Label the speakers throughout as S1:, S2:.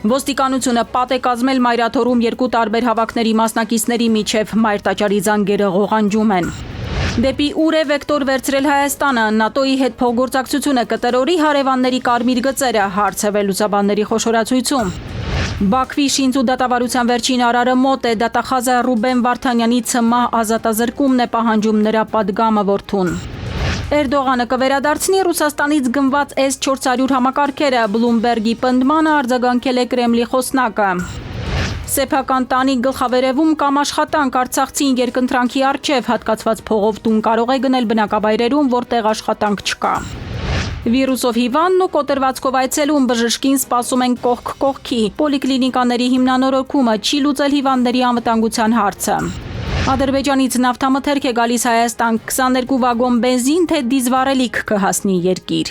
S1: Ոստիկանությունը պատ է կազմել Մայրաթորում երկու տարբեր հավաքների մասնակիցների միջև մայրտաճարի զանգերը ղողանջում են։ Դեպի ուր է վեկտոր վերցրել Հայաստանը, ՆԱՏՕ-ի հետ փոխգործակցությունը կտրորի հարևանների կարմիր գծերը, հարցը լուսաբանների խոշորացույցում։ Բաքվի շինծու դատավարության վերջին արարը մոտ է, դատախազը Ռուբեն Վարդանյանի ՑՄ ազատազրկումն է պահանջում նրա պատգամը որդուն։ Էրդողանը կվերադարձնի Ռուսաստանից գնված S-400 համակարգերը, Բլումբերգի պնդմանը արձագանքել է Կրեմլի խոսնակը։ Սեփական տանի գլխավերևում կամ աշխատանք արցախցին երկընտրանքի առջև հատկացված փողով տուն կարող է գնել բնակավայրերում, որտեղ աշխատանք չկա։ Վիրուսով հիվանդն ու կոտրվածքով այցելուն բժշկին սպասում են կողք կողքի։ Պոլիկլինիկաների հիմնանորոգումը չի լուծել հիվանդների անվտանգության հարցը։ Ադրբեջանից նավթամթերք է գալիս Հայաստան, 22 վագոն բենզին թե դիզվառելիք կհասնի երկիր։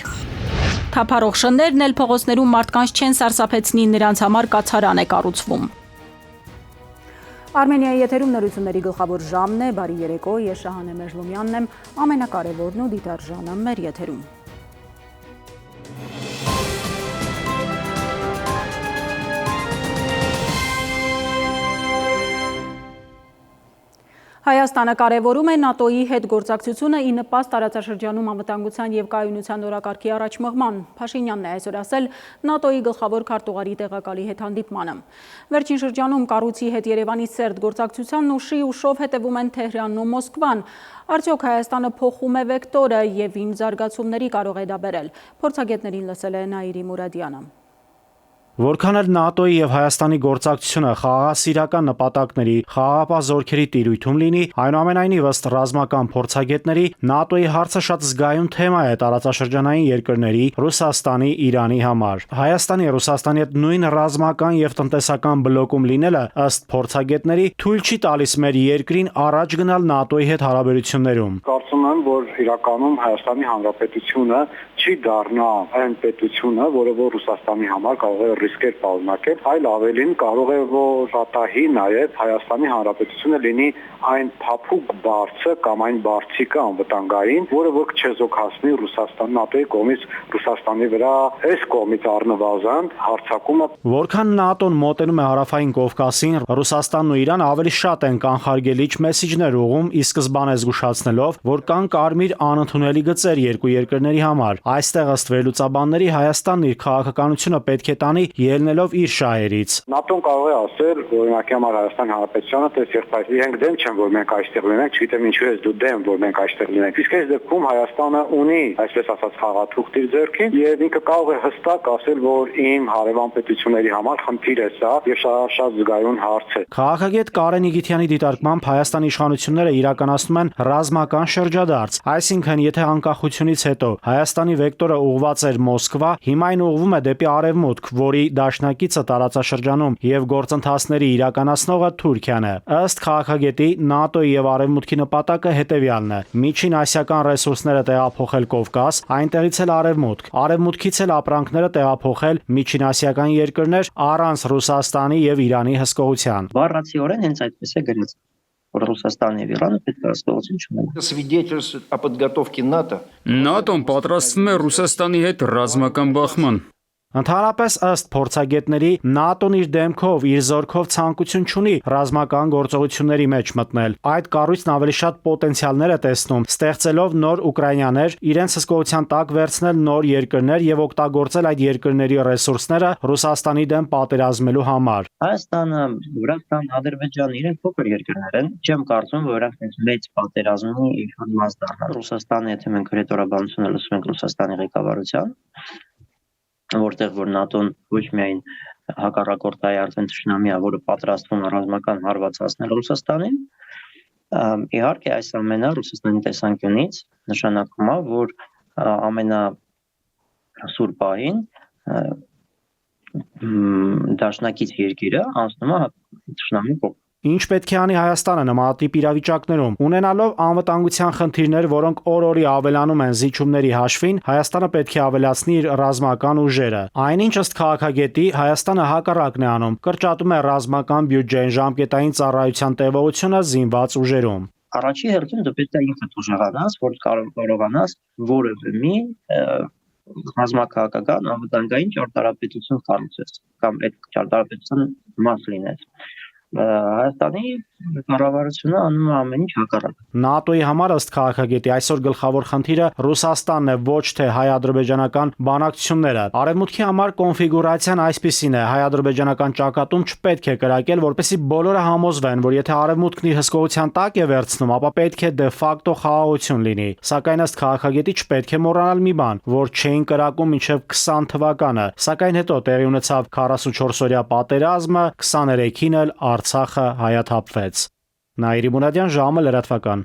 S1: Թափառող շներն էլ փողոցներում մարդկանց չեն սարսափեցնի, նրանց համար կացարան է կառուցվում։ Արմենիայի եթերում նորությունների գլխավոր ժամն է, բարի երեկո, ես Շահանե Մեժլումյանն եմ, ամենակարևորն ու դիտարժանը մեր եթերում։ Հայաստանը կարևորում է ՆԱՏՕ-ի հետ գործակցությունը ի նպաստ տարածաշրջանում անվտանգության և կայունության օրակարգի առաջմղման, Փաշինյանն է այսօր ասել ՆԱՏՕ-ի գլխավոր քարտուղարի տեղակալի հետ հանդիպմանը։ Վերջին շրջանում կառույցի հետ Երևանի սերտ գործակցությանն ուշի ուշով հետևում են Թեհրանն ու Մոսկվան։ Արդյոք Հայաստանը փոխում է վեկտորը և ինչ զարգացումների կարող է դա բերել։ Փորձագետներին լսել է Նաիրի Մուրադյանը։
S2: Որքան էլ ՆԱՏՕ-ի եւ Հայաստանի գործակցությունը խաղաղասիրական նպատակների, խաղաղապահ զորքերի տիրույթում լինի, այնուամենայնիվ ըստ ռազմական փորձագետների, ՆԱՏՕ-ի հարցը շատ զգայուն թեմա է տարածաշրջանային երկրների Ռուսաստանի, Իրանի համար։ Հայաստանի Ռուսաստանի հետ նույն ռազմական եւ տնտեսական բլոկում լինելը, ըստ փորձագետների, թույլ չի տալիս մեր երկրին առաջ գնալ ՆԱՏՕ-ի հետ հարաբերություններում։
S3: Կարծում եմ, որ իրականում Հայաստանի Հանրապետությունը չի դառնա այն պետությունը, որը որ Ռուսաստանի համար կարող է ռիսկեր պարունակել, այլ ավելին կարող է որ պատահի նաև Հայաստանի Հանրապետությունը լինի այն փափուկ բարձը կամ այն բարձիկը անվտանգային, որը որ չեզոքացնի Ռուսաստան ՆԱՏՕ-ի կողմից Ռուսաստանի վրա այս կողմից առնվազն հարձակումը։
S2: Որքան ՆԱՏՕ-ն մոտենում է Հարավային Կովկասին, Ռուսաստանն ու Իրանը ավելի շատ են կանխարգելիչ մեսիջներ ուղղում, ի սկզբանե զգուշացնելով, որ կան կարմիր անընդունելի գծեր երկու երկրների համար։ Այստեղ ըստ վերլուծաբանների Հայաստանն իր քաղաքականությունը պետք է տանի ելնելով իր շահերից։
S3: ՆԱՏՕ-ն կարող է ասել, օրինակի համար Հայաստան Հանրապետությանը, թե մենք դեմ չեն, որ մենք այստեղ լինենք, չգիտեմ ինչու ես դու դեմ, որ մենք այստեղ լինենք։ Իսկ այս դեպքում Հայաստանը ունի, այսպես ասած, խաղաթուղթ իր ձեռքին եւ ինքը կարող է հստակ ասել, որ իմ հարևան պետությունների համար խնդիր է սա եւ շատ զգայուն հարց է։
S2: Քաղաքագետ Կարեն Իգիթյանի դիտարկմամբ Հայաստանի իշխանությունները իրականացնում են ռազմական շրջադարձ, այսինքն եթե անկախությունից հետո Հայաստանի վեկտորը ուղղված էր Մոսկվա, հիմա այն ուղղվում է դեպի արևմուտք, որի դաշնակիցը տարածաշրջանում եւ գործընթացների իրականացնողը Թուրքիան է։ Ըստ քաղաքագետի ՆԱՏՕ-ի եւ Արևմուտքի նպատակը հետեւյալն է՝ միջին ասիական ռեսուրսները տեղափոխել Կովկաս, այնտեղից էլ արևմուտք, արևմուտքից էլ ապրանքները տեղափոխել միջին ասիական երկրներ առանց Ռուսաստանի եւ Իրանի հսկողության։
S4: Բառացիորեն հենց այդպես է գրած, որ Ռուսաստանն եւ Իրանը պետք է հսկողություն չունենան։
S5: Свидетельствует о подготовке НАТО.
S6: ՆԱՏՕ-ն պատրաստվում է Ռուսաստանի հետ ռազմական բախման։
S2: Ընդհանրապես ըստ փորձագետների ՆԱՏՕ-ն իր դեմքով, իր զորքով ցանկություն չունի ռազմական գործողությունների մեջ մտնել։ Այդ կառույցն ավելի շատ պոտենցիալներ է տեսնում, ստեղծելով նոր Ուկրաինաներ, իրենց հսկողության տակ վերցնել նոր երկրներ եւ օգտագործել այդ երկրների ռեսուրսները Ռուսաստանի դեմ պատերազմելու համար։
S4: Հայաստանը, Վրաստան, Ադրբեջանը իրենք փոքր երկրներ են, չեմ կարծում, որ իրենք մեծ պատերազմի իշխանված դառնան։ Ռուսաստանը, եթե մենք հրետորաբանությունը լսում ենք Ռուսաստանի ղեկավարության, որտեղ որ ՆԱՏՕ-ն ոչ միայն հակառակորդային արդեն թշնամի է, որը պատրաստվում է ռազմական հարված հասնել Ռուսաստանին, իհարկե այս ամենը Ռուսաստանի տեսանկյունից նշանակում է, որ ամենասուր պահին դաշնակից երկիրը անցնում է թշնամի կողմ։
S2: Ինչ պետք է անի Հայաստանը նմանատիպ իրավիճակներում, ունենալով անվտանգության խնդիրներ, որոնք օր-օրի ավելանում են զիջումների հաշվին, Հայաստանը պետք է ավելացնի իր ռազմական ուժերը։ Այնինչ ըստ քաղաքագետի Հայաստանը հակառակն է անում, կրճատում է ռազմական բյուջեն, ժամկետային ծառայության տևողությունը զինված ուժերում։
S4: Առաջի հերթին դու պետք է ինքդ ուժեղանաս, որ կարողանաս որևէ մի ռազմաքաղաքական անվտանգային ճարտարապետություն կառուցեց կամ այդ ճարտարապետության մաս լինեց։ Հայաստանի կառավարությունը անում է ամեն ինչ հակառակ։
S2: ՆԱՏՕ-ի համար ըստ քաղաքագետի այսօր գլխավոր խնդիրը Ռուսաստանն է, ոչ թե հայ-ադրբեջանական բանակցությունները։ Արևմուտքի համար կոնֆիգուրացիան այսպիսին է. հայ-ադրբեջանական ճակատում չպետք է կրակել, որպեսզի բոլորը համոզվեն, որ եթե Արևմուտքն իր հսկողության տակ է վերցնում, ապա պետք է դե ֆակտո խաղաղություն լինի։ Սակայն ըստ քաղաքագետի չպետք է մոռանալ մի բան, որ չէին կրակում մինչև 20 թվականը, սակայն հետո տեղի ունեցավ 44-օրյա պատերազմը, 23-ին էլ Արցախը հայաթափվեց։ Նաիրի Մուրադյան, ժամը լրատվական։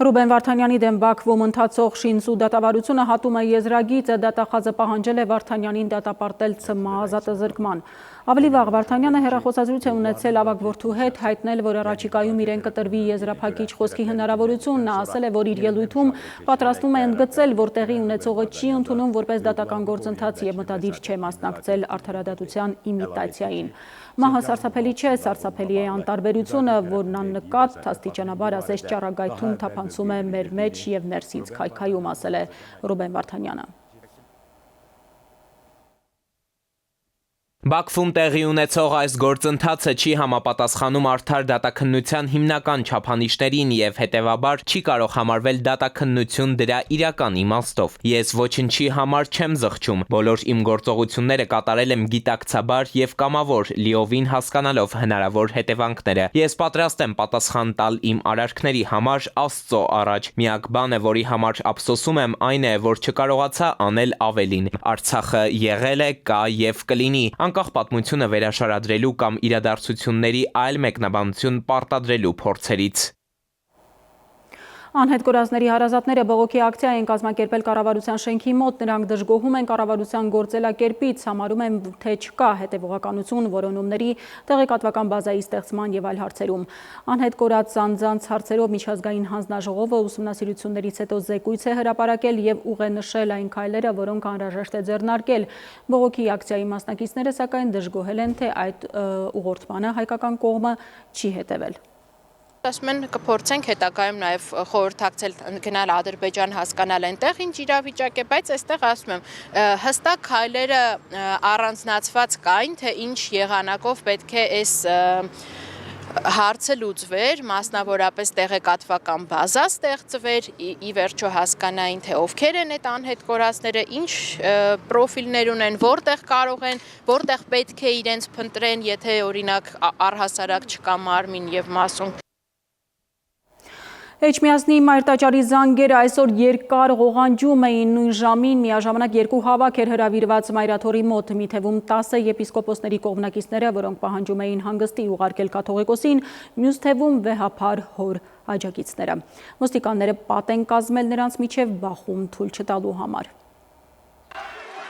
S1: Ռուբեն Վարդանյանի դեմ Բաքվում ընթացող շինսու դատավարությունը հատում է եզրագիծը, դատախազը պահանջել է Վարդանյանին դատապարտել ՑՄԱ ազատազրկման։ Ավելի վաղ Վարդանյանը հեռախոսազրույց է ունեցել ավագ որդու հետ, հայտնել, որ առաջիկայում իրեն կտրվի եզրափակիչ խոսքի հնարավորություն։ Նա ասել է, որ իր ելույթում պատրաստվում է ընդգծել, որ տեղի ունեցողը չի ընդունում որպես դատական գործընթաց եւ մտադիր չէ մասնակցել արդարադատության իմիտացիային։ Մահը սարսափելի չէ, սարսափելի է անտարբերությունը, որն աննկատ աստիճանաբար ասես ճառագայթում թափանցում է մեր մեջ եւ ներսից քայքայում, ասել է Ռուբեն Վարդանյանը։
S7: Բաքվում տեղի ունեցող այս գործընթացը չի համապատասխանում արդար դատաքննության հիմնական չափանիշներին եւ հետեւաբար չի կարող համարվել դատաքննություն դրա իրական իմաստով։ Ես ոչնչի համար չեմ զղջում, բոլոր իմ գործողությունները կատարել եմ գիտակցաբար եւ կամավոր, լիովին հասկանալով հնարավոր հետևանքները։ Ես պատրաստ եմ պատասխան տալ իմ արարքների համար Աստծո առաջ։ Միակ բանը, որի համար ափսոսում եմ, այն է, որ չկարողացա անել ավելին։ Արցախը եղել է, կա եւ կլինի։ Անկախ պատմությունը վերաշարադրելու կամ իրադարձությունների այլ մեկնաբանություն պարտադրելու փորձերից։
S1: Անհետ կորածների հարազատները բողոքի ակցիա են կազմակերպել կառավարության շենքի մոտ, նրանք դժգոհում են կառավարության գործելակերպից, համարում են, թե չկա հետևողականություն որոնումների, տեղեկատվական բազայի ստեղծման եւ այլ հարցերում։ Անհետ կորած անձանց հարցերով միջազգային հանձնաժողովը ուսումնասիրություններից հետո զեկույց է հրապարակել եւ ուղենշել այն քայլերը, որոնք անհրաժեշտ է ձեռնարկել։ Բողոքի ակցիայի մասնակիցները սակայն դժգոհել են, թե այդ ուղղորդմանը հայկական կողմը չի հետևել։
S8: Ասում են կփորձենք հետագայում նաև խորհրդակցել գնալ Ադրբեջան հասկանալ այնտեղ ինչ իրավիճակ է, բայց այստեղ ասում եմ հստակ քայլերը առանձնացված կային, թե ինչ եղանակով պետք է այս հարցը լուծվեր, մասնավորապես տեղեկատվական բազա ստեղծվեր, ի վերջո հասկանային, թե ովքեր են այդ անհետ կորածները, ինչ պրոֆիլներ ունեն, որտեղ կարող են, որտեղ պետք է իրենց փնտրեն, եթե օրինակ առհասարակ չկա մարմին եւ մասունք։
S1: Էջմիածնի մայրտաճարի զանգերը այսօր երկար ղողանջում էին, նույն ժամին միաժամանակ երկու հավաք էր հրավիրված մայրաթորի մոտ, մի թվում 10 եպիսկոպոսների կողմնակիցները, որոնք պահանջում էին հանգստի ուղարկել կաթողիկոսին, մյուս թվում վեհափար հոր աջակիցները։ Ոստիկանները պատ են կազմել նրանց միջև բախում թույլ չտալու համար։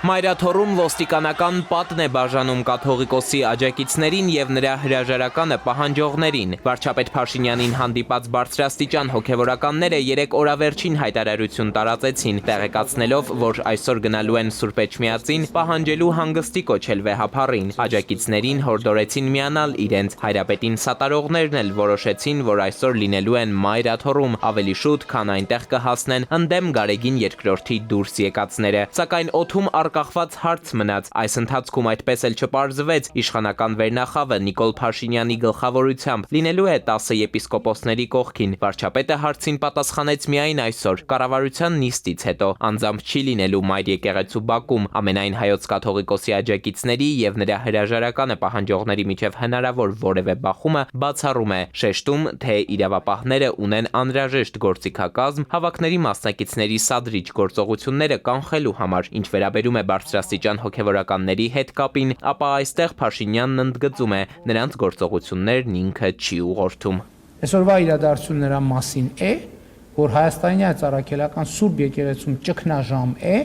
S7: Մայրաթորում ոստիկանական պատն է բաժանում կաթողիկոսի աջակիցներին եւ նրա հրաժարականը պահանջողներին։ Վարչապետ Փաշինյանին հանդիպած բարձրաստիճան հոգեվորականները երեք օրավերջին հայտարարություն տարածեցին, տեղեկացնելով, որ այսօր գնալու են Սուրբ Էջմիածին պահանջելու հանգստի կոչել վեհափառին։ Աջակիցներին հորդորեցին միանալ իրենց։ Հայրապետին սատարողներն էլ որոշեցին, որ այսօր լինելու են Մայրաթորում, ավելի շուտ, քան այնտեղ կհասնեն ընդդեմ Գարեգին II-ի դուրս եկածները։ Սակայն օդում կախված հարց մնաց, այս ընթացքում այդպես էլ չպարզվեց, իշխանական վերնախավը Նիկոլ Փաշինյանի գլխավորությամբ լինելու է 10 եպիսկոպոսների կողքին։ Վարչապետը հարցին պատասխանեց միայն այսօր, կառավարության նիստից հետո, անձամբ չի լինելու Մայր եկեղեցու Բաքում, ամենայն հայոց կաթողիկոսի աջակիցների եւ նրա հրաժարականը պահանջողների միջև հնարավոր որևէ բախումը բացառում է, շեշտում, թե իրավապահները ունեն անհրաժեշտ գործիքակազմ հավաքների մասնակիցների սադրիչ գործողությունները կանխելու համար, ինչ վերաբերում է բարձրաստիճան հոգեվորականների հետ կապին, ապա այստեղ Փաշինյանն ընդգծում է, նրանց գործողություններն ինքը չի ուղղորդում։
S9: Այսօրվա իրադարձությունը նրա մասին է, որ Հայաստանի ծառայական Սուրբ եկեղեցում ճգնաժամ է,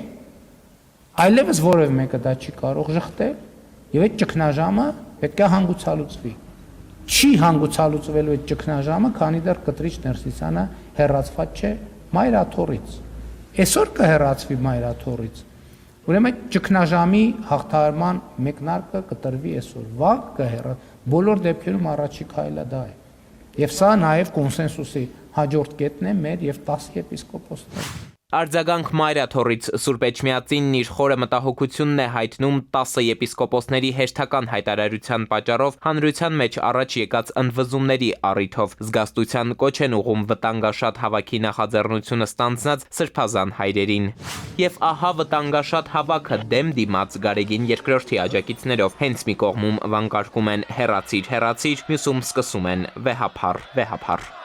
S9: այլևս որևէ մեկը դա չի կարող շղթել, եւ այդ ճգնաժամը պետք է հանգուցալուծվի։ Չի հանգուցալուծվելու այդ ճգնաժամը, քանի դեռ կտրիչ Ներսիսյանը հեռացված չէ Մայրաթորից։ Այսօր կհեռացվի Մայրաթորից։ Ուրեմն ճգնաժամի հաղթահարման մեկնարկը կտրվի այսօր, վաղ կհեռա, բոլոր դեպքերում առաջի քայլը դա է։ Եվ սա նաև կոնսենսուսի հաջորդ կետն է մեր եւ 10 եպիսկոպոսներ։
S7: Արձագանք Մայրաթորից Սուրբ Էջմիածինն իր խորը մտահոգությունն է հայտնում 10 եպիսկոպոսների հերթական հայտարարության պատճառով հանրության մեջ առաջ եկած ընդվզումների առիթով զգաստության կոչ են ուղում վտանգաշատ հավաքի նախաձեռնությունը ստանձնած սրբազան հայրերին։ Եվ ահա վտանգաշատ հավաքը դեմ դիմաց Գարեգին II աջակիցներով հենց մի կողմում վանկարկում են հեռացիր, հեռացիր, մյուսում սկսում են վեհափառ, վեհափառ։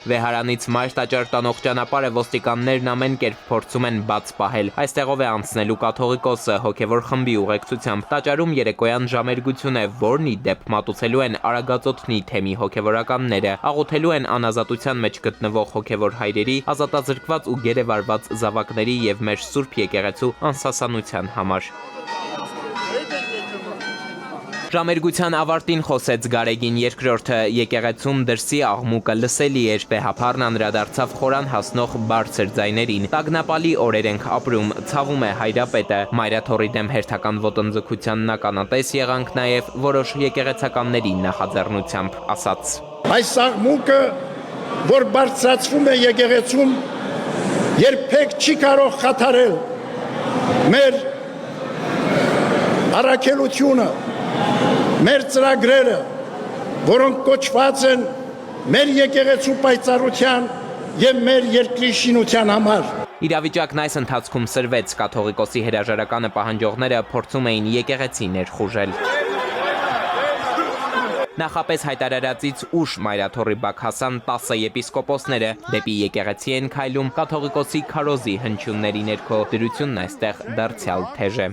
S7: Վեհարանից մայր տաճար տանող ճանապարհը ոստիկաններն ամեն կերպ փորձում են բաց պահել։ Այստեղով է անցնելու կաթողիկոսը հոգևոր խմբի ուղեկցությամբ։ Տաճարում երեկոյան ժամերգություն է, որն ի դեպ մատուցելու են Արագածոտնի թեմի հոգևորականները, աղոթելու են անազատության մեջ գտնվող հոգևոր հայրերի, ազատազրկված ու գերեվարված զավակների եւ մեր Սուրբ եկեղեցու անսասանության համար։ Ժամերգության ավարտին խոսեց Գարեգին II, եկեղեցում դրսի աղմուկը լսելի էր, վեհափառն անդրադարձավ խորան հասնող բարձր ձայներին։ Տագնապալի օրեր ենք ապրում, ցավում է հայրապետը, Մայրաթորի դեմ հերթական ոտնձգությանն ականատես եղանք նաև որոշ եկեղեցականների նախաձեռնությամբ, ասաց.
S10: Այս աղմուկը, որ բարձրացվում է եկեղեցում, երբեք չի կարող խաթարել մեր առաքելությունը, մեր ծրագրերը, որոնք կոչված են մեր եկեղեցու պայծառության եւ մեր երկրի շինության համար։
S7: Իրավիճակն այս ընթացքում սրվեց, կաթողիկոսի հրաժարականը պահանջողները փորձում էին եկեղեցի ներխուժել։ Նախապես հայտարարածից ուշ Մայրաթորի բակհասան 10 եպիսկոպոսները դեպի եկեղեցի են քայլում կաթողիկոսի քարոզի հնչյունների ներքո, դրությունն այստեղ դարձյալ թեժ է։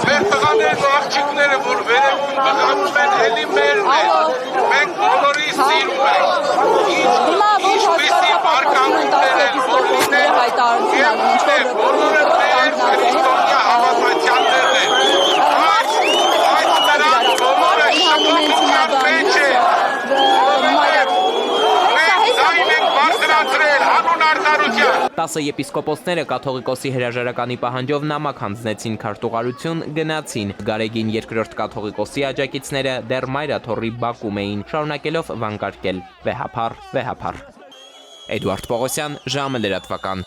S11: Մեր տղաներն ու աղջիկները, որ վերևում բղավում են, էլի մերն են, մենք բոլորի սիրում ենք, ինչպիսի բարգավուններ են, որ լինեն, և բոլորը մեր քրիստոնյա հավատացյալներն են, այս նրանք բոլորը շփոթության մեջ են, մենք ձայն ենք բարձրացրել հանուն արդարության։
S7: 10 եպիսկոպոսները կաթողիկոսի հրաժարականի պահանջով նամակ հանձնեցին քարտուղարություն, գնացին։ Գարեգին II կաթողիկոսի աջակիցները դեռ Մայրաթորի բակում էին, շարունակելով վանկարկել վեհափառ, վեհափառ։ Էդուարդ Պողոսյան, ժամը լրատվական։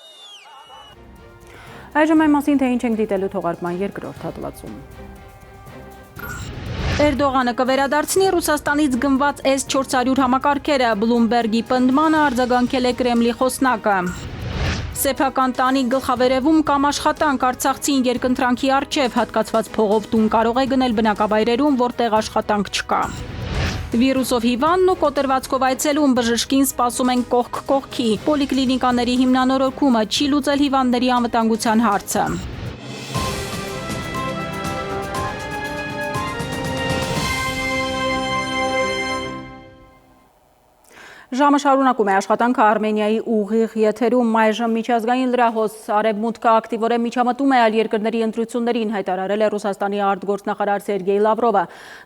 S1: Այժմ այն մասին, թե ինչ ենք դիտելու թողարկման երկրորդ հատվածում։ Էրդողանը կվերադարձնի Ռուսաստանից գնված S-400 համակարգերը, Բլումբերգի պնդմանը արձագանքել է Կրեմլի խոսնակը։ Սեփական տանի գլխավերևում կամ աշխատանք արցախցին երկընտրանքի առջև հատկացված փողով տուն կարող է գնել բնակավայրերում, որտեղ աշխատանք չկա։ Վիրուսով հիվանդն ու կոտրվածքով այցելուն բժշկին սպասում են կողք կողքի։ Պոլիկլինիկաների հիմնանորոգումը չի լուծել հիվանդների անվտանգության հարցը։ Ժամը շարունակում է աշխատանքը Արմենիայի ուղիղ եթերում, այժմ միջազգային լրահոս Արևմուտքը ակտիվորեն միջամտում է այլ երկրների ընտրություններին, հայտարարել է Ռուսաստանի արտգործնախարար Սերգեյ Լավրովը։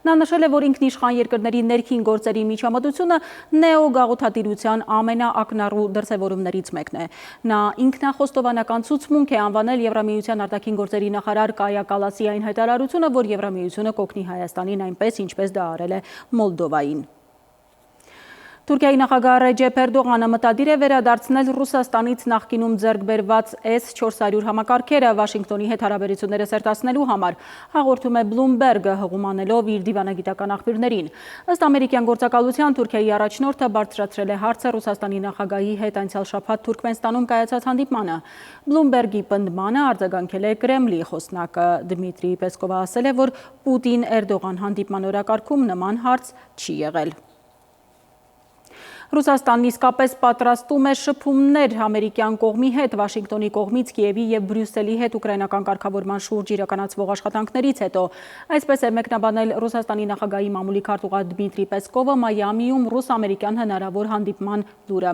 S1: Նա նշել է, որ ինքնիշխան երկրների ներքին գործերի միջամտությունը նեոգաղութատիրության ամենաակնառու դրսևորումներից մեկն է։ Նա ինքնախոստովանական ցուցմունք է անվանել Եվրամիության արտաքին գործերի նախարար Կայա Կալասի այն հայտարարությունը, որ Եվրամիությունը կօգնի Հայաստանին այնպես, ինչպես դա արել է Մոլդովային։ Թուրքիայի նախագահ Ռեջեփ Էրդողանը մտադիր է վերադարձնել Ռուսաստանից նախկինում ձեռք բերված S-400 համակարգերը Վաշինգտոնի հետ հարաբերությունները սերտացնելու համար, հաղորդում է Բլումբերգը, հղումանելով իր դիվանագիտական աղբյուրներին։ Ըստ ամերիկյան գործակալության Թուրքիայի առաջնորդը բարձրացրել է հարցը Ռուսաստանի նախագահի հետ անցյալ շաբաթ Թուրքմենստանում կայացած հանդիպմանը։ Բլումբերգի պնդմանը արձագանքել է Կրեմլի խոսնակը Դմիտրի Պեսկովը ասել է, որ Պուտին-Էրդողան հանդիպման օրակարգում նման հարց չի եղել։ Ռուսաստանն իսկապես պատրաստում է շփումներ ամերիկյան կողմի հետ, Վաշինգտոնի կողմից Կիևի եւ Բրյուսելի հետ ուկրաինական կարգավորման շուրջ իրականացվող աշխատանքներից հետո։ Այսպես է մեկնաբանել Ռուսաստանի նախագահի մամուլի քարտուղար Դմիտրի Պեսկովը Մայամիում ռուս-ամերիկյան հնարավոր հանդիպման լուրը։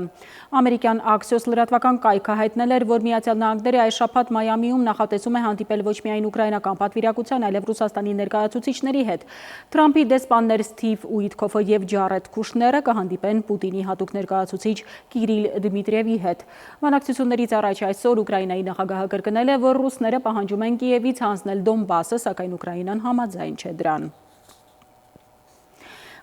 S1: Ամերիկյան Axios լրատվական կայքը հայտնել էր, որ Միացյալ Նահանգները այս շաբաթ Մայամիում նախատեսում է հանդիպել ոչ միայն ուկրաինական պատվիրակության, այլև Ռուսաստանի ներկայացուցիչների հետ։ Թրամփի դեսպաններ Սթիվ Ուիթքոֆը եւ Ջարեդ Կուշները կհանդիպեն Պուտինի հատուկ ներկայացուցիչ Կիրիլ Դմիտրիևի հետ։ Բանակցություններից առաջ այսօր Ուկրաինայի նախագահը կրկնել է, որ ռուսները պահանջում են Կիևից հանձնել Դոնբասը, սակայն Ուկրաինան համաձայն չէ դրան։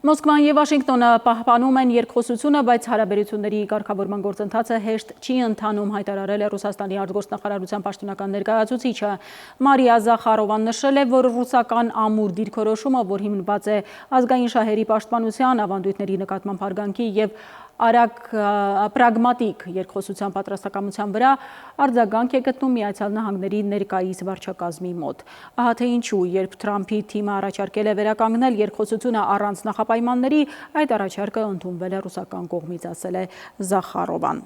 S1: Մոսկվան եւ Վաշինգտոնը պահպանում են երկխոսությունը, բայց հարաբերությունների կարգավորման գործընթացը հեշտ չի ընթանում, հայտարարել է Ռուսաստանի արտգործնախարարության պաշտոնական ներկայացուցիչը։ Մարիա Զախարովան նշել է, որ ռուսական ամուր դիրքորոշումը, որ հիմնված է ազգային շահերի պաշտպանության, ավանդույթների նկատմամբ հարգանքի եւ պրագմատիկ երկխոսության պատրաստակամության վրա արձագանք է գտնում Միացյալ Նահանգների ներկայիս վարչակազմի մոտ։ Ահա թե ինչու, երբ Թրամփի թիմը առաջարկել է վերականգնել երկխոսությունը առանց նախապայմանների, այդ առաջարկը ընդունվել է ռուսական կողմից, ասել է Զախարովան։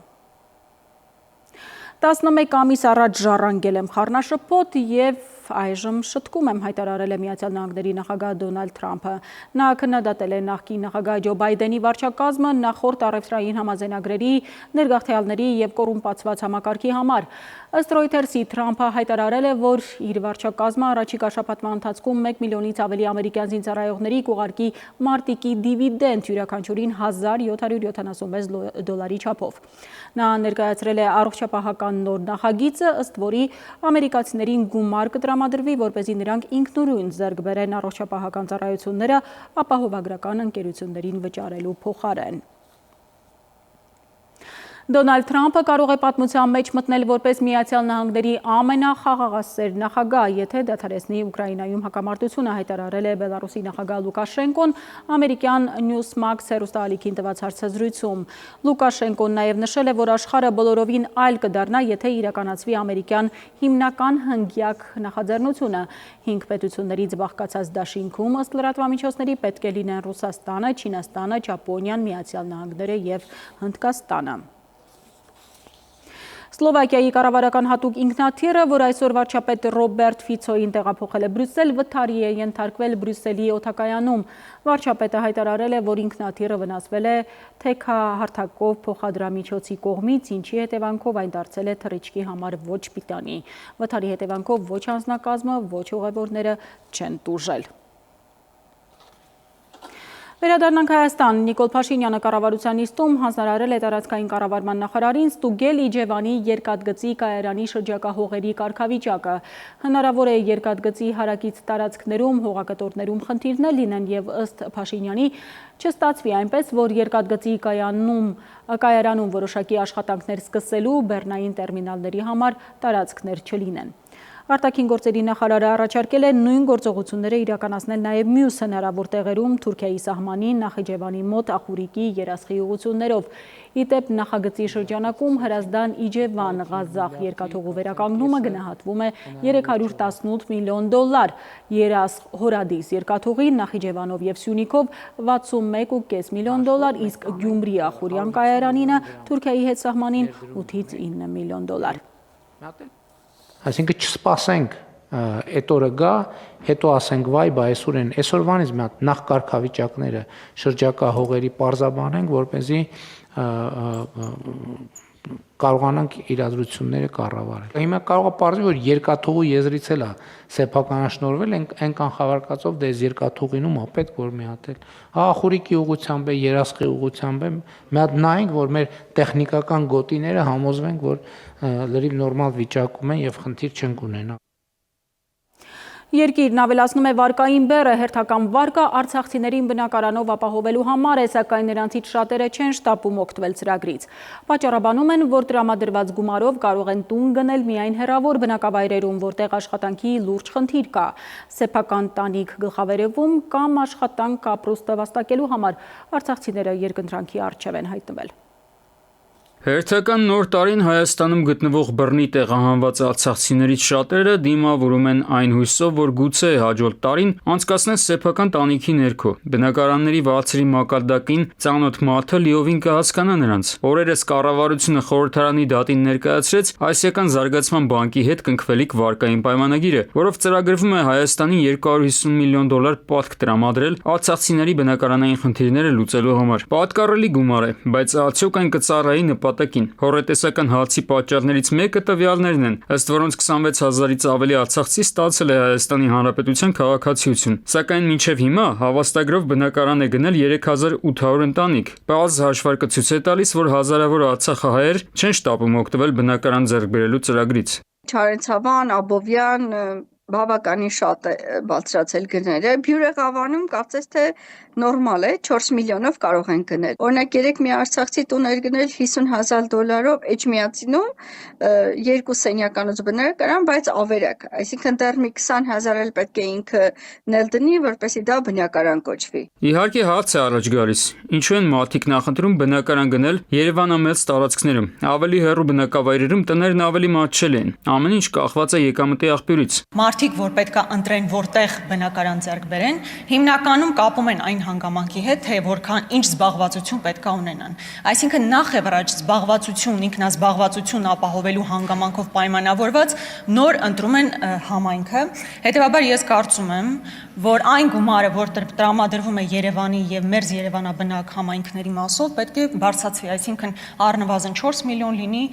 S1: 11 ամիս առաջ ժառանգել եմ խառնաշփոթ եւ այժմ շտկում եմ, հայտարարել է Միացյալ Նահանգների նախագահ Դոնալդ Թրամփը։ Նա քննադատել է նախկին նախագահ Ջո Բայդենի վարչակազմը նախորդ առևտրային համաձայնագրերի, ներգաղթյալների եւ կոռումպացված համակարգի համար։ Ըստ Reuters-ի Թրամփը հայտարարել է, որ իր վարչակազմը առաջիկա շաբաթվա ընթացքում 1 միլիոնից ավելի ամերիկյան զինծառայողների կուղարկի մարտիկի դիվիդենդ յուրաքանչյուրին $1776 չափով։ Նա ներկայացրել է առողջապահական նոր նախագիծը, ըստ որի ամերիկացիներին գումար կտրամադրվի, որպեսզի նրանք ինքնուրույն ձեռք բերեն առողջապահական ծառայությունները ապահովագրական ընկերություններին վճարելու փոխարեն։ Դոնալդ Թրամփը կարող է պատմության մեջ մտնել որպես Միացյալ Նահանգների ամենախաղաղասեր նախագահ, եթե դադարեցնի Ուկրաինայում հակամարտությունը, հայտարարել է Բելարուսի նախագահ Լուկաշենկոն ամերիկյան Newsmax հեռուստաալիքին տված հարցազրույցում։ Լուկաշենկոն նաև նշել է, որ աշխարհը բոլորովին այլ կդառնա, եթե իրականացվի ամերիկյան հիմնական հնգյակ նախաձեռնությունը։ 5 պետություններից բաղկացած դաշինքում, ըստ լրատվամիջոցների, պետք է լինեն Ռուսաստանը, Չինաստանը, Ճապոնիան, Միացյալ Նահանգները եւ Հնդկաստանը։ Սլովակիայի կառավարական հատուկ ինքնաթիռը, որ այսօր վարչապետ Ռոբերտ Ֆիցոյին տեղափոխել է Բրյուսել, վթարի է ենթարկվել Բրյուսելի օդակայանում։ Վարչապետը հայտարարել է, որ ինքնաթիռը վնասվել է թեքահարթակով փոխադրամիջոցի կողմից, ինչի հետևանքով այն դարձել է թռիչքի համար ոչ պիտանի։ Վթարի հետևանքով ոչ անձնակազմը, ոչ ուղևորները չեն տուժել։ Վերադառնանք Հայաստան, Նիկոլ Փաշինյանը կառավարության նիստում հանձնարարել է տարածքային կառավարման նախարարին ստուգել Իջևանի երկաթգծի կայարանի շրջակա հողերի կարգավիճակը։ Հնարավոր է երկաթգծի հարակից տարածքներում հողակտորներում խնդիրներ լինեն եւ ըստ Փաշինյանի չստացվի այնպես, որ երկաթգծի կայարանում որոշակի աշխատանքներ սկսելու բեռնային տերմինալների համար տարածքներ չլինեն։ Արտաքին գործերի նախարարը առաջարկել է նույն գործողությունները իրականացնել նաև մյուս հնարավոր տեղերում Թուրքիայի սահմանին Նախիջևանի մոտ Ախուրիկի երասխի ուղղություններով։ Իդեպ նախագծի շրջանակում Հրազդան Իջևան Ղազախ երկաթուղու վերականգնումը գնահատվում է $318 միլիոն, երասխ Հորադիս երկաթուղին Նախիջևանով եւ Սյունիքով $61.5 միլիոն, իսկ Գյումրի Ախուրյան կայարանինը Թուրքիայի հետ սահմանին $8-9 միլիոն։
S9: Այսինքն չսպասենք այդ օրը գա, հետո ասենք վայ, բա այսօր են, այսօրվանից մի հատ նախ կարգավիճակները շրջակա հողերի պարզաբանենք, որպեսզի կարողանանք իրադրությունները կառավարել։ Հիմա կարող է պարզվի, որ երկաթուղու եզրից էլ է սեփականաշնորհվել, այն կանխավարկածով դե երկաթուղինում է պետք որ մի հատ էլ Ախուրիկի ուղղությամբ է, երասխի ուղղությամբ է, մի հատ նայենք, որ մեր տեխնիկական գոտիները համոզվենք, որ լրիվ նորմալ վիճակում են եւ խնդիր չեն կունենա։
S1: Երկիրն ավելացնում է վարկային բեռը, հերթական վարկը արցախցիներին բնակարանով ապահովելու համար է, սակայն նրանցից շատերը չեն շտապում օգտվել ծրագրից։ Պատճառաբանում են, որ տրամադրված գումարով կարող են տուն գնել միայն հեռավոր բնակավայրերում, որտեղ աշխատանքի լուրջ խնդիր կա։ Սեփական տանիք գլխավերևում կամ աշխատանք ապրուստը վաստակելու համար արցախցիները երկընտրանքի առջև են հայտնվել։
S6: Հերթական նոր տարին Հայաստանում գտնվող բռնի տեղահանված արցախցիներից շատերը դիմավորում են այն հույսով, որ գուցե հաջորդ տարին անցկացնեն սեփական տանիքի ներքո։ Բնակարանների վարձերի մակարդակին ծանոթ մարդը լիովին կհասկանա նրանց։ Օրերս կառավարությունը խորհրդարանի դատին ներկայացրեց Ասիական զարգացման բանկի հետ կնքվելիք վարկային պայմանագիրը, որով ծրագրվում է Հայաստանին $250 միլիոն պատք տրամադրել արցախցիների բնակարանային խնդիրները լուծելու համար։ Պատկառելի գումար է, բայց արդյոք այն կծառայի նպատակին։ Հորետեսական հացի պատճառներից մեկը տվյալներն են, ըստ որոնց 26,000-ից ավելի արցախցի ստացել է Հայաստանի Հանրապետության քաղաքացիություն, սակայն մինչև հիմա հավաստագրով բնակարան է գնել 3800 ընտանիք։ Պարզ հաշվարկը ցույց է տալիս, որ հազարավոր արցախահայեր չեն շտապում օգտվել բնակարան ձեռք բերելու ծրագրից։
S12: Չարենցավան, Աբովյան բավականին շատ է բարձրացել գները։ Բյուրեղավանում կարծես թե նորմալ է, 4 միլիոնով կարող են գնել։ Օրինակ 3 մի արցախցի տուն էր գնել $50,000 Էջմիածինում, 2 սենյականոց բներ կրան, բայց ավերակ, այսինքն դեռ մի 20,000 էլ պետք է ինքը նել դնի, որպեսզի դա բնակարան կոչվի։
S6: Իհարկե հարց է առաջ գալիս. ինչու են մարդիկ նախընտրում բնակարան գնել Երևանամեծ տարածքներում։ Ավելի հեռու բնակավայրերում տներն ավելի մատչելի են։ Ամեն ինչ կախված է եկամտի աղբյուրից։
S13: Մարդիկ, որ պետք է ընտրեն, որտեղ բնակարան ձեռք բերեն, հիմնականում կապում են այն հանգամանքի հետ, թե որքան ինչ զբաղվածություն պետք է ունենան։ Այսինքն նախ եւ առաջ զբաղվածություն, ինքնազբաղվածություն ապահովելու հանգամանքով պայմանավորված նոր ընտրում են համայնքը։ Հետևաբար ես կարծում եմ, որ այն գումարը, որ տրամադրվում է Երևանի եւ մերձ Երևանաբնակ համայնքների մասով, պետք է բարձրացվի, այսինքն առնվազն 4 միլիոն լինի,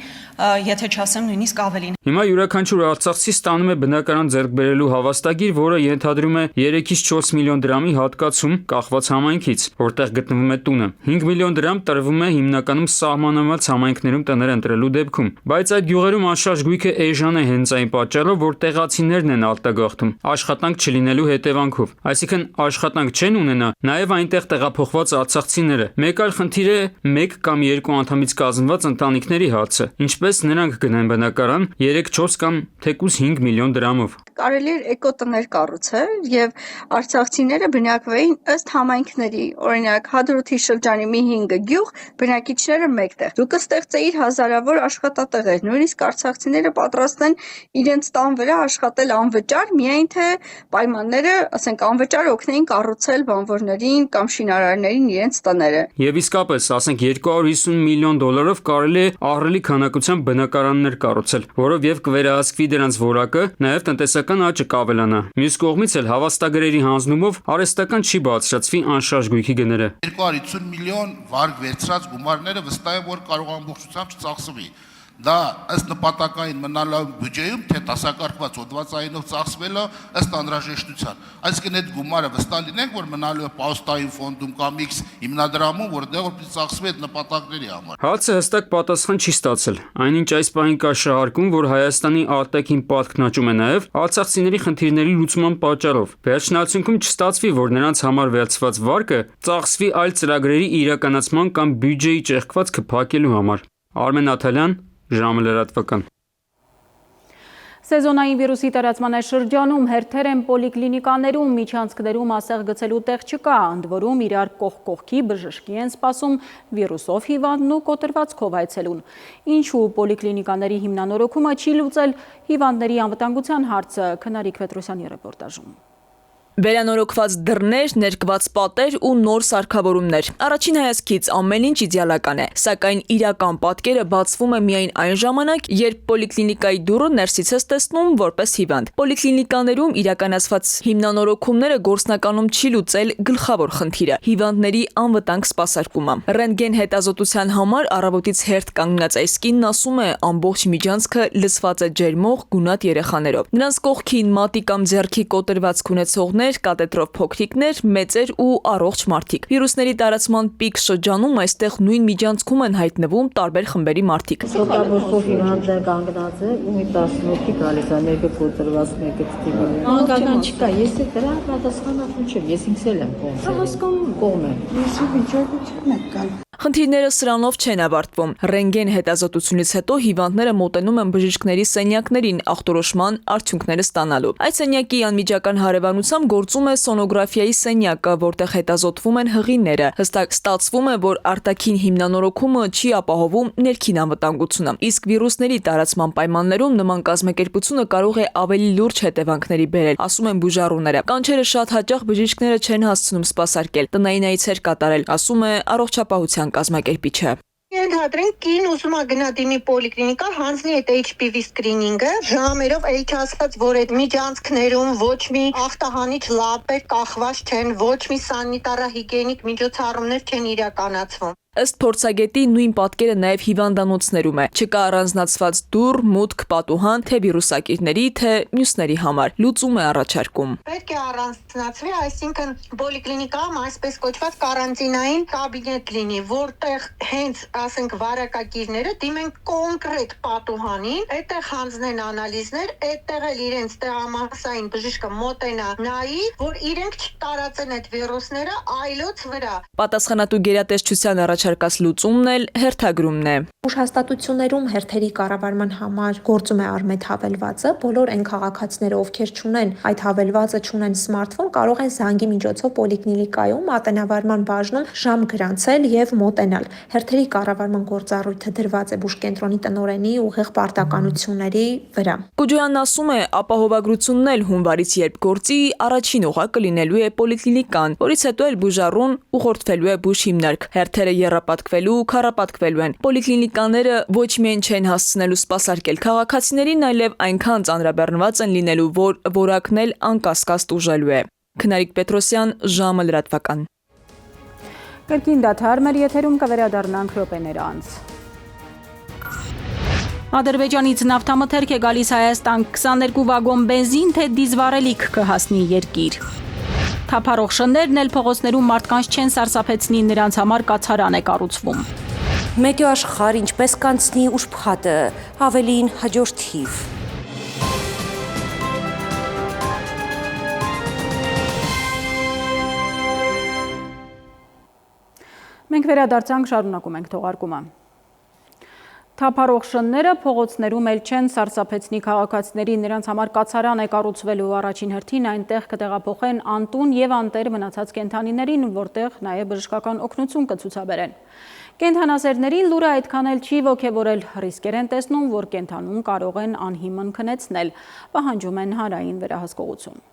S13: եթե չասեմ նույնիսկ ավելին։
S6: Հիմա յուրաքանչյուր արցախցի ստանում է բնակարան ձեռք բերելու հավաստագիր, որը ենթադրում է 3-ից 4 միլիոն դրամի հատկացում կախված համայնքից, որտեղ գտնվում է տունը։ 5 միլիոն դրամ տրվում է հիմնականում սահմանված համայնքներում տներ ընտրելու դեպքում։ Բայց այդ գյուղերում անշարժ գույքը էժան է հենց այն պատճառով, որ տեղացիներն են արտագաղթում, աշխատանք չլինելու հետևանքով։ Այսինքն աշխատանք չեն ունենա նաև այնտեղ տեղափոխված արցախցիները։ Մեկ այլ խնդիր է 1 կամ 2 անդամից կազմված ընտանիքների հարցը։ Ինչպես նրանք գնեն բնակարան 3-4 կամ թեկուզ 5 միլիոն դրամով։
S12: Կարելի էր էկոտներ կառուցել եւ արցախցիները բնակվեին ըստ համայնքների, օրինակ Հադրութի շրջանի մի 5 գյուղ, բնակիչները մեկտեղ։ Դուք ստեղծեիր հազարավոր աշխատատեղեր, նույնիսկ արցախցիները պատրաստ են իրենց տան վրա աշխատել անվճար, միայն թե պայմանները, ասենք անվճար օգնեին կառուցել բանվորներին կամ շինարարներին իրենց տները։
S6: Եվ իսկապես, ասենք $250 միլիոն կարելի է ահռելի քանակությամբ բնակարաններ կառուցել, որով եւ կվերահսկվի դրանց որակը, նաեւ տնտեսական աճը կավելանա։ Մյուս կողմից էլ հավաստագրերի հանձնումով արհեստական չի բարձրացվի անշարժ գույքի գները։
S14: 250 միլիոն վարկ վերցրած գումարները վստահ եմ, որ կարող ամբողջությամբ չծախսվի։ Դա ըստ նպատակային մնալու բյուջեում, թե դասակարգված հոդվածայինով ծախսվելը ըստ անհրաժեշտության։ Այսինքն այդ գումարը վստահ լինենք, որ մնալու է պաուստային ֆոնդում կամ X հիմնադրամում, որտեղ որ ծախսվի այդ նպատակների համար։
S6: Հացը հստակ պատասխան չի ստացել։ Այնինչ այս պահին կա շահարկում, որ Հայաստանի արտաքին պարտքն աճում է նաև արցախցիների խնդիրների լուծման պատճառով։ Վերջնացունքում չստացվի, որ նրանց համար վերցված վարկը ծախսվի այլ ծրագրերի իրականացման կամ բյուջեի ճեղքվածքը փակելու համար։ Արմեն Աթալյան, Ժամը լրատվական։
S1: Սեզոնային վիրուսի տարածման շրջանում հերթեր են պոլիկլինիկաներում, միջանցքներում ասեղ գցելու տեղ չկա, ընդ որում իրար կողքի բժշկի են սպասում վիրուսով հիվանդն ու կոտրվածքով այցելուն։ Ինչու պոլիկլինիկաների հիմնանորոգումը չի լուծել հիվանդների անվտանգության հարցը, Քնարիկ Պետրոսյանի ռեպորտաժում։
S15: Վերանորոգված դռներ, ներկված պատեր ու նոր սարքավորումներ։ Առաջին հայացքից ամեն ինչ իդեալական է, սակայն իրական պատկերը բացվում է միայն այն ժամանակ, երբ պոլիկլինիկայի դուռը ներսից ես տեսնում որպես հիվանդ։ Պոլիկլինիկաներում իրականացված հիմնանորոգումները գործնականում չի լուծել գլխավոր խնդիրը՝ հիվանդների անվտանգ սպասարկումը։ Ռենտգեն հետազոտության համար առավոտից հերթ կանգնած այս կինն ասում է, ամբողջ միջանցքը լցված է ջերմող, գունատ երեխաներով։ Նրանց կողքին մատի կամ ձեռքի կոտրվածք ունեցողներ, կատետրով փոքրիկներ, մեծեր ու առողջ մարդիկ։ Վիրուսների տարածման պիկ շրջանում այստեղ նույն միջանցքում են հայտնվում տարբեր խմբերի մարդիկ։
S16: Շոկաբորտով հիվանդներ կանգնած է ու մի 10 հոգի գալիս է, մեկը կոտրված, մեկը թիվը։ Անկական չկա, ես դրա պատասխանատու չեմ, ես ինքս էլ եմ կողմ եմ։ Ես վիճակություն եմ կան։
S15: Խնդիրները սրանով չեն ավարտվում։ Ռենտգեն հետազոտությունից հետո հիվանդները մոտենում են բժիշկների սենյակներին ախտորոշման արդյունքները ստանալու։ Այդ սենյակի անմիջական հարևանությամբ գործում է սոնոգրաֆիայի սենյակը, որտեղ հետազոտվում են հղիները։ Հստակ ստացվում է, որ արտաքին հիմնանորոգումը չի ապահովում ներքին անվտանգությունը։ Իսկ վիրուսների տարածման պայմաններում նման կազմակերպությունը կարող է ավելի լուրջ հետևանքների բերել, ասում են բուժառուները։ Կանչերը շատ հաճախ բժիշկները չեն հասցնում սպասարկել, տնային այցեր կատարել, ասում է առողջապահության կազմակերպիչը։
S17: Ենթադրենք կին ուզում է գնա դիմի պոլիկլինիկա, հանձնի այդ HPV սկրինինգը, ժամերով էլ չասած, որ այդ միջանցքներում ոչ մի ախտահանիչ լապեր կախված չեն, ոչ մի սանիտարահիգիենիկ միջոցառումներ չեն իրականացվում։
S15: Ըստ փորձագետի նույն պատկերը նաև հիվանդանոցներում է։ Չկա առանձնացված դուռ, մուտք, պատուհան, թե վիրուսակիրների, թե մյուսների համար։ Լուծում է առաջարկում։
S17: Պետք է առանձնացվի, այսինքն պոլիկլինիկայում այսպես կոչված կարանտինային կաբինետ լինի, որտեղ հենց, ասենք, վարակակիրները դիմեն կոնկրետ պատուհանին, այդտեղ հանձնեն անալիզներ, այդտեղ էլ իրենց տեղամասային բժիշկը մոտենա նայի, որ իրենք չտարածեն այդ վիրուսները այլոց վրա։
S15: Պատասխանատու գերատեսչության առաջարկած լուծումն էլ հերթագրումն է։
S18: Ուժհաստատություններում հերթերի կառավարման համար գործում է Արմեդ հավելվածը, բոլոր այն քաղաքացիները, ովքեր չունեն այդ հավելվածը, չունեն սմարթֆոն, կարող են զանգի միջոցով պոլիկլինիկայում ատենավարման բաժնում ժամ գրանցել եւ մոտենալ։ Հերթերի կառավարման գործառույթը դրված է բուժկենտրոնի տնօրենի ուղիղ պարտականությունների վրա։
S15: Կուջոյանն ասում է, ապահովագրությունն էլ հունվարից երբ գործի, առաջին օղակը լինելու է պոլիկլինիկան, որից հետո էլ բուժառուն ուղղորդվելու է բուժ հիմնարկ։ Հերթերը եռապատկվելու, քառապատկվելու են։ Պոլիկլինիկաները ոչ միայն չեն հասցնելու սպասարկել քաղաքացիներին, այլև այնքան ծանրաբեռնված են լինելու, որ որակն էլ անկասկած տուժելու է։ Քնարիկ Պետրոսյան, ժամը լրատվական։
S1: Կրկին դադար մեր եթերում կվերադառնանք րոպեներ անց։ Ադրբեջանից նավթամթերք է գալիս Հայաստան, 22 վագոն բենզին, թե դիզվառելիք կհասնի երկիր։ Թափառող շներն էլ փողոցներում մարդկանց չեն սարսափեցնի, նրանց համար կացարան է կառուցվում։
S19: Մեկ աշխարհ ինչպես կանցնի ուշփաթը, ավելին հաջորդիվ։
S1: Մենք վերադարձանք, շարունակում ենք թողարկումը։ Թափառող շնները փողոցներում էլ չեն սարսափեցնի քաղաքացիներին, նրանց համար կացարան է կառուցվելու առաջին հերթին, այնտեղ կտեղափոխեն անտուն եւ անտեր մնացած կենդանիներին, որտեղ նաեւ բժշկական օգնություն կցուցաբերեն։ Կենդանասերներին լուրը այդքան էլ չի ոգևորել, ռիսկեր են տեսնում, որ կենդանուն կարող են անհիմն քնեցնել, պահանջում են հանրային վերահսկողություն։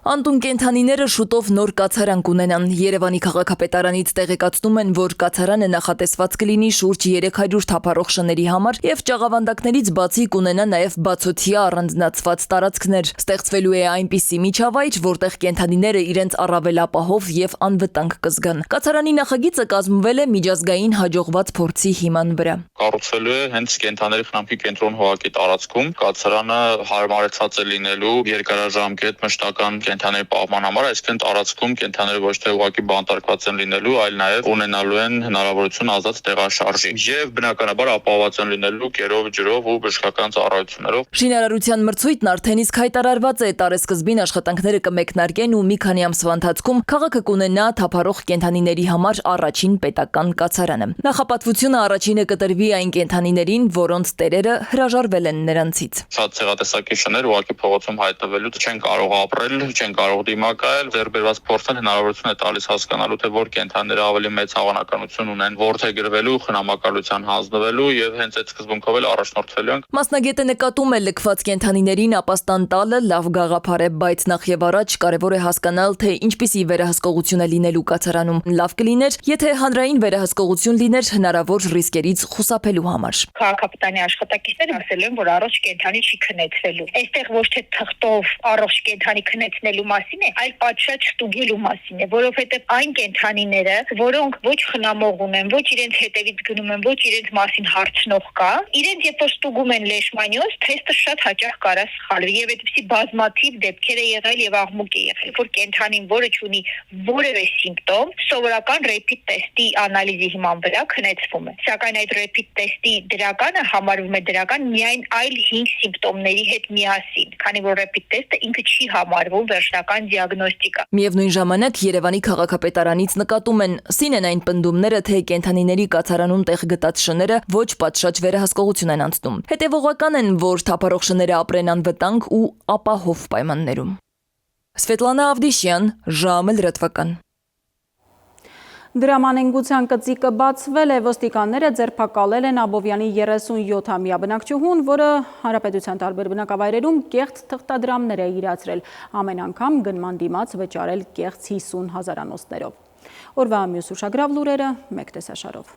S15: Անտուն կենդանիները շուտով նոր կացարան կունենան։ Երևանի քաղաքապետարանից տեղեկացնում են, որ կացարանը նախատեսված կլինի շուրջ 300 թափառող շների համար եւ ճաղավանդակներից բացի կունենա նաեւ բացօթյա առանձնացված տարածքներ։ Ստեղծվելու է այնպիսի միջավայր, որտեղ կենդանիները իրենց առավել ապահով եւ անվտանգ կզգան։ Կացարանի նախագիծը կազմվել է միջազգային հաջողված փորձի հիման վրա։
S20: Կառուցվելու է հենց կենդանիների խնամքի կենտրոն հողակի տարածքում։ Կացարանը հարմարեցած է լինելու երկարաժամկետ մշտական կենդանիների պահպանման համար, այսինքն տարածքում կենդանիները ոչ թե ուղղակի բանտարկված են լինելու, այլ նաև ունենալու են հնարավորություն ազատ տեղաշարժի եւ բնականաբար ապահովված են լինելու կերով, ջրով ու բժշկական ծառայություններով։
S15: Շինարարության մրցույթն արդեն իսկ հայտարարված է, տարեսկզբին աշխատանքները կմեկնարկեն ու մի քանի ամսվա ընթացքում քաղաքը կունենա թափառող կենդանիների համար առաջին պետական կացարանը։ Նախապատվությունը առաջինը կտրվի այն կենդանիներին, որոնց տերերը հրաժարվել են նրանցից։
S20: Շատ ցեղատեսակի շներ ուղղակի փողոցում հայտնվելուց չեն կարող ապրել, չեն կարող դիմակայել, ձեռբերված փորձն հնարավորություն է տալիս հասկանալու, թե որ կենդանիները ավելի մեծ հավանականություն ունեն որդեգրվելու, խնամակալության հանձնվելու եւ հենց այդ սկզբունքով էլ առաջնորդվելու են։
S15: Մասնագետը նկատում է լքված կենդանիներին ապաստան տալը լավ գաղափար է, բայց նախ եւ առաջ կարեւոր է հասկանալ, թե ինչպիսի վերահսկողություն է լինելու կացարանում։ Լավ կլիներ, եթե հանրային վերահսկողություն լիներ հնարավոր ռիսկերից խուսափելու համար։
S21: Քաղաքապետարանի աշխատակիցները ասել են, որ առողջ կենդանի չի քնեցվելու։ Այստեղ ոչ թե թղթով առողջ կենդանի քնեցնելու մասին է, այլ պատշաճ ստուգելու մասին է, որովհետև այն կենդանիները, որոնք ոչ խնամող ունեն, ոչ իրենց հետևից գնում են, ոչ իրենց մասին հարցնող կա, իրենց երբ որ ստուգում են լեշմանիոզ, թեստը շատ հաճախ կարա սխալվի եւ այդպիսի բազմաթիվ դեպքեր է եղել եւ աղմուկ է եղել, որ կենդանին, որը ունի որևէ սիմպտոմ, սովորական ռեփիդ տեստի անալիզի հիման վրա քնեցվում է։ Սակայն այդ ռեփիդ տեստի դրականը համարվում է դրական միայն այլ 5 սիմպտոմների հետ միասին, քանի որ ռեփիդ տեստը ինքը չի համարվում վերջնական դիագնոստիկա։
S15: Միևնույն ժամանակ Երևանի քաղաքապետարանից նկատում են, սին են այն պնդումները, թե կենդանիների կացարանում տեղ գտած շները ոչ պատշաճ վերահսկողություն են անցնում։ Հետևողական են, որ թափառող շները ապրեն անվտանգ ու ապահով պայմաններում։ Սվետլանա Ավդիշյան, ժամը լրատվական։
S1: Դրամանենգության կծիկը բացվել է, ոստիկանները ձերբակալել են Աբովյանի 37-ամյա բնակչուհուն, որը հանրապետության տարբեր բնակավայրերում կեղծ թղթադրամներ է իրացրել, ամեն անգամ գնման դիմաց վճարել կեղծ 50 հազարանոցներով։ Օրվա մյուս ուշագրավ լուրերը մեկ տեսաշարով։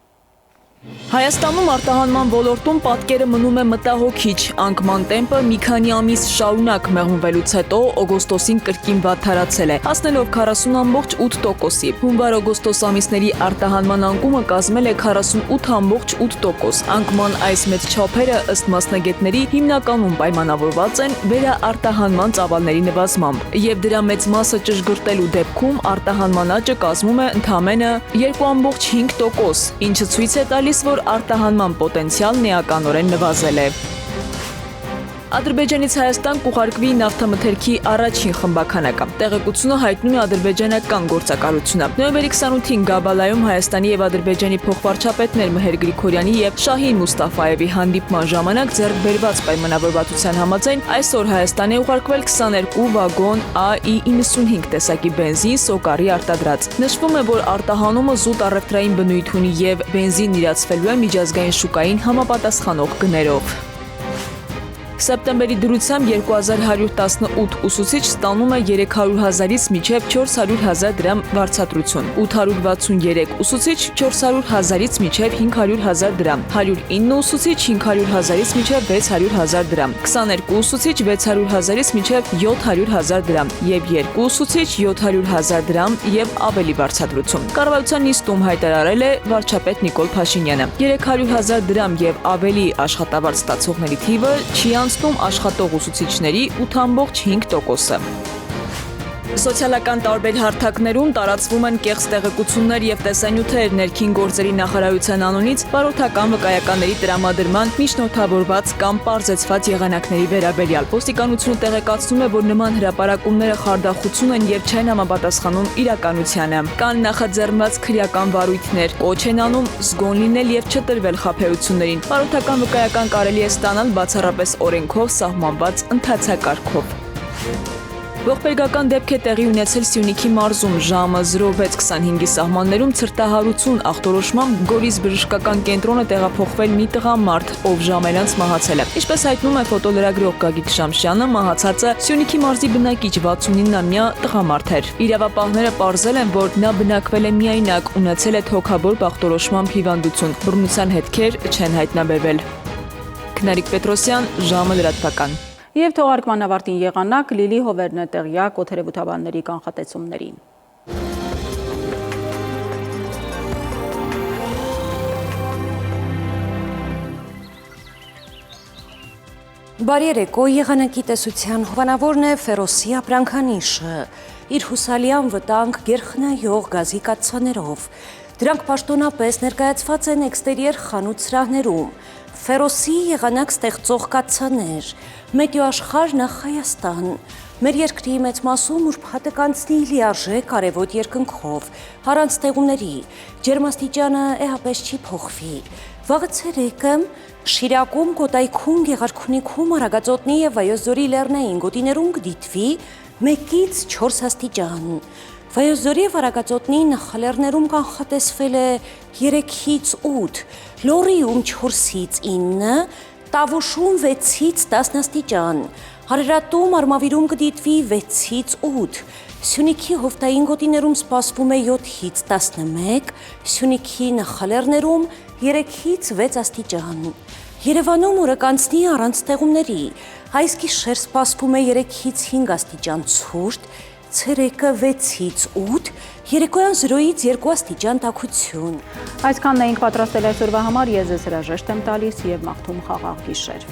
S15: Հայաստանում արտահանման ոլորտում պատկերը մնում է մտահոգիչ։ Անկման տեմպը մի քանի ամիս շարունակ մեղմվելուց հետո օգոստոսին կրկին վատթարացել է, հասնելով 40.8%-ի։ Հունվար-օգոստոս ամիսների արտահանման անկումը կազմել է 48.8%։ Անկման այս մեծ չափերը ըստ մասնագետների հիմնականում պայմանավորված են վերաարտահանման ծավալների նվազմամբ, եւ դրա մեծ մասը ճշգրտելու դեպքում արտահանման աճը կազմում է ընդամենը 2.5%, ինչը ցույց է տալիս, որ արտահանման պոտենցիալն էականորեն նվազել է։ Ադրբեջանից Հայաստան կուղարկվի նավթամթերքի առաջին խմբականակը։ Տեղեկությունը հայտնում է ադրբեջանական գործակալությունը։ Նոյեմբերի 28-ին Գաբալայում Հայաստանի եւ Ադրբեջանի փոխվարչապետներ Մհեր Գրիգորյանի եւ Շահին Մուստաֆայևի հանդիպման ժամանակ ձեռք բերված պայմանավորվածության համաձայն այսօր Հայաստան է ուղարկվել 22 վագոն AI-95 տեսակի բենզին սոկարի արտադրած։ Նշվում է, որ արտահանումը զուտ առևտրային բնույթ ունի եւ բենզին իրացվելու է միջազգային շուկային համապատասխանող գներով։ Սեպտեմբերի դրությամբ 2118 ուսուցիչ ստանում է 300,000-ից մինչև 400,000 դրամ վարձատրություն, 863 ուսուցիչ 400,000-ից մինչև 500,000 դրամ, 109 ուսուցիչ 500,000-ից մինչև 600,000 դրամ, 22 ուսուցիչ 600,000-ից մինչև 700,000 դրամ եւ 2 ուսուցիչ 700,000 դրամ եւ ավելի վարձատրություն։ Կառավարության նիստում հայտարարել է վարչապետ Նիկոլ Փաշինյանը։ 300,000 դրամ եւ ավելի աշխատավարձ ստացողների թիվը չի անցնում աշխատող ուսուցիչների 8.5%-ը։ Սոցիալական տարբեր հարթակներում տարածվում են կեղծ տեղեկություններ եւ տեսանյութեր ներքին գործերի նախարարության անունից բարոյական վկայականների տրամադրման միջնորդավորված կամ պարզեցված եղանակների վերաբերյալ։ Ոստիկանությունը տեղեկացնում է, որ նման հրապարակումները խարդախություն են եւ չեն համապատասխանում իրականությանը։ Կան նախաձեռնված քրեական վարույթներ, կոչ են անում զգոն լինել եւ չտրվել խաբեություններին։ Բարոյական վկայական կարելի է ստանալ բացառապես օրենքով սահմանված ընթացակարգով։ Ողբերգական դեպք է տեղի ունեցել Սյունիքի մարզում ժամը 06:25-ի սահմաններում ցրտահարություն ախտորոշմամբ Գորիս բժշկական կենտրոնը տեղափոխվել մի տղամարդ, ով ժամեր անց մահացել է։ Ինչպես հայտնում է ֆոտոլրագրող Գագիկ Շամշյանը, մահացածը Սյունիքի մարզի բնակիչ 69-ամյա տղամարդ էր։ Իրավապահները պարզել են, որ նա բնակվել է միայնակ, ունեցել է թոքաբոր ախտորոշմամբ հիվանդություն։ Բռնության հետքեր չեն հայտնաբերվել։ Քնարիկ Պետրոսյան, ժամը լրատվական։
S1: Եվ թողարկման ավարտին եղանակ Լիլի Հովերն է տեղյակ օդերևութաբանների կանխատեսումներին։
S19: Բարի երեկո, եղանակի տեսության հովանավորն է Ֆերոսի ապրանքանիշը, իր հուսալիան վտանգ գերխնայող գազի կաթսաներով։ Դրանք պաշտոնապես ներկայացված են էքստերիեր խանութ սրահներում։ Ֆերոսի եղանակ ստեղծող կաթսաներ, Մետեոաշխարհ նախ Հայաստան։ Մեր երկրի մեծ մասում ուրբաթը կանցնի լիարժեք արևոտ երկնքով, առանց ստեղումների, ջերմաստիճանը էապես չի փոխվի։ Վաղը ցերեկը Շիրակում, Կոտայքում, Գեղարքունիքում, Արագածոտնի եւ Վայոց-Ձորի լեռնային գոտիներում կդիտվի 1-ից 4 աստիճան։ Վայոց-Ձորի եւ Արագածոտնի նախալեռներում կանխատեսվել է 3-ից 8, Լոռիում 4-ից 9, Տավուշում 6-ից 10 աստիճան, Հարարատում, Արմավիրում կդիտվի 6-ից 8, Սյունիքի հովտային գոտիներում սպասվում է 7-ից 11, Սյունիքի նախալեռներում 3-ից 6 աստիճան։ Երևանում օրը կանցնի առանց ստեղումների, այս գիշեր սպասվում է 3-ից 5 աստիճան ցուրտ, ցերեկը 6-ից 8, երեկոյան 0-ից 2 աստիճան տաքություն։
S1: Այսքանն էինք պատրաստել այսօրվա համար, ես ձեզ հրաժեշտ եմ տալիս եւ մաղթում խաղաղ գիշեր։